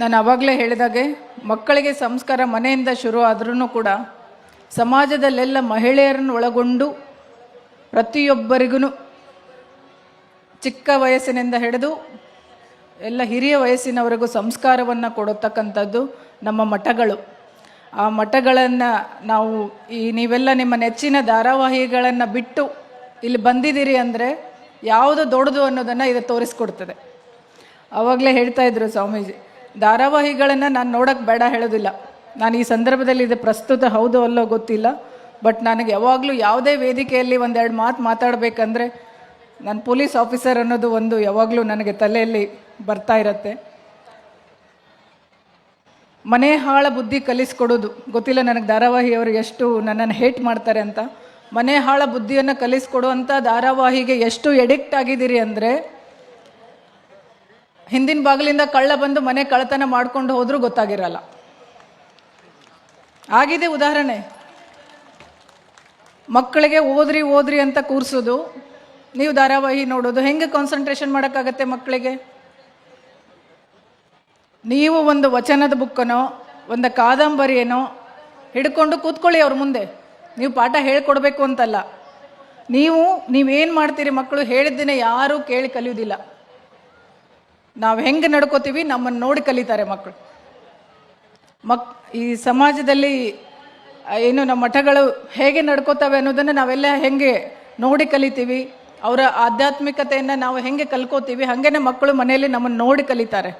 ನಾನು ಆವಾಗಲೇ ಹೇಳಿದಾಗೆ ಮಕ್ಕಳಿಗೆ ಸಂಸ್ಕಾರ ಮನೆಯಿಂದ ಶುರು ಆದ್ರೂ ಕೂಡ ಸಮಾಜದಲ್ಲೆಲ್ಲ ಮಹಿಳೆಯರನ್ನು ಒಳಗೊಂಡು ಪ್ರತಿಯೊಬ್ಬರಿಗೂ ಚಿಕ್ಕ ವಯಸ್ಸಿನಿಂದ ಹಿಡಿದು ಎಲ್ಲ ಹಿರಿಯ ವಯಸ್ಸಿನವರೆಗೂ ಸಂಸ್ಕಾರವನ್ನು ಕೊಡತಕ್ಕಂಥದ್ದು ನಮ್ಮ ಮಠಗಳು. ಆ ಮಠಗಳನ್ನು ನಾವು ನೀವೆಲ್ಲ ನಿಮ್ಮ ನೆಚ್ಚಿನ ಧಾರಾವಾಹಿಗಳನ್ನು ಬಿಟ್ಟು ಇಲ್ಲಿ ಬಂದಿದ್ದೀರಿ ಅಂದರೆ ಯಾವುದು ದೊಡ್ಡದು ಅನ್ನೋದನ್ನು ಇದು ತೋರಿಸ್ಕೊಡ್ತದೆ. ಆವಾಗಲೇ ಹೇಳ್ತಾ ಇದ್ರು ಸ್ವಾಮೀಜಿ, ಧಾರಾವಾಹಿಗಳನ್ನು ನಾನು ನೋಡೋಕ್ಕೆ ಬೇಡ ಹೇಳೋದಿಲ್ಲ. ನಾನು ಈ ಸಂದರ್ಭದಲ್ಲಿ ಇದು ಪ್ರಸ್ತುತ ಹೌದು ಅಲ್ಲೋ ಗೊತ್ತಿಲ್ಲ, ಬಟ್ ನನಗೆ ಯಾವಾಗಲೂ ಯಾವುದೇ ವೇದಿಕೆಯಲ್ಲಿ ಒಂದೆರಡು ಮಾತು ಮಾತಾಡಬೇಕಂದ್ರೆ ನಾನು ಪೊಲೀಸ್ ಆಫೀಸರ್ ಅನ್ನೋದು ಒಂದು ಯಾವಾಗಲೂ ನನಗೆ ತಲೆಯಲ್ಲಿ ಬರ್ತಾ ಇರತ್ತೆ. ಮನೆ ಹಾಳ ಬುದ್ಧಿ ಕಲಿಸ್ಕೊಡೋದು ಗೊತ್ತಿಲ್ಲ ನನಗೆ, ಧಾರಾವಾಹಿಯವರು ಎಷ್ಟು ನನ್ನನ್ನು ಹೇಟ್ ಮಾಡ್ತಾರೆ ಅಂತ. ಮನೆ ಹಾಳ ಬುದ್ಧಿಯನ್ನು ಕಲಿಸ್ಕೊಡುವಂಥ ಧಾರಾವಾಹಿಗೆ ಎಷ್ಟು ಎಡಿಕ್ಟ್ ಆಗಿದ್ದೀರಿ ಅಂದರೆ, ಹಿಂದಿನ ಬಾಗಿಲಿಂದ ಕಳ್ಳ ಬಂದು ಮನೆ ಕಳ್ಳತನ ಮಾಡ್ಕೊಂಡು ಹೋದ್ರೂ ಗೊತ್ತಾಗಿರಲ್ಲ. ಆಗಿದೆ ಉದಾಹರಣೆ. ಮಕ್ಕಳಿಗೆ ಓದ್ರಿ ಅಂತ ಕೂರಿಸೋದು, ನೀವು ಧಾರಾವಾಹಿ ನೋಡೋದು, ಹೆಂಗೆ ಕಾನ್ಸಂಟ್ರೇಷನ್ ಮಾಡೋಕ್ಕಾಗತ್ತೆ ಮಕ್ಕಳಿಗೆ? ನೀವು ಒಂದು ವಚನದ ಬುಕ್ಕನೋ ಒಂದು ಕಾದಂಬರಿಯೇನೋ ಹಿಡ್ಕೊಂಡು ಕೂತ್ಕೊಳ್ಳಿ ಅವ್ರ ಮುಂದೆ. ನೀವು ಪಾಠ ಹೇಳ್ಕೊಡ್ಬೇಕು ಅಂತಲ್ಲ. ನೀವೇನು ಮಾಡ್ತೀರಿ? ಮಕ್ಕಳು ಹೇಳಿದ್ದನ್ನೇ ಯಾರೂ ಕೇಳಿ ಕಲಿಯೋದಿಲ್ಲ. ನಾವು ಹೆಂಗೆ ನಡ್ಕೋತೀವಿ ನಮ್ಮನ್ನು ನೋಡಿ ಕಲಿತಾರೆ ಮಕ್ಕಳು. ಈ ಸಮಾಜದಲ್ಲಿ ಏನು ನಮ್ಮ ಮಠಗಳು ಹೇಗೆ ನಡ್ಕೋತವೆ ಅನ್ನೋದನ್ನು ನಾವೆಲ್ಲ ಹೆಂಗೆ ನೋಡಿ ಕಲಿತೀವಿ, ಅವರ ಆಧ್ಯಾತ್ಮಿಕತೆಯನ್ನು ನಾವು ಹೆಂಗೆ ಕಲ್ಕೋತೀವಿ, ಹಾಗೇನೆ ಮಕ್ಕಳು ಮನೆಯಲ್ಲಿ ನಮ್ಮನ್ನು ನೋಡಿ ಕಲಿತಾರೆ.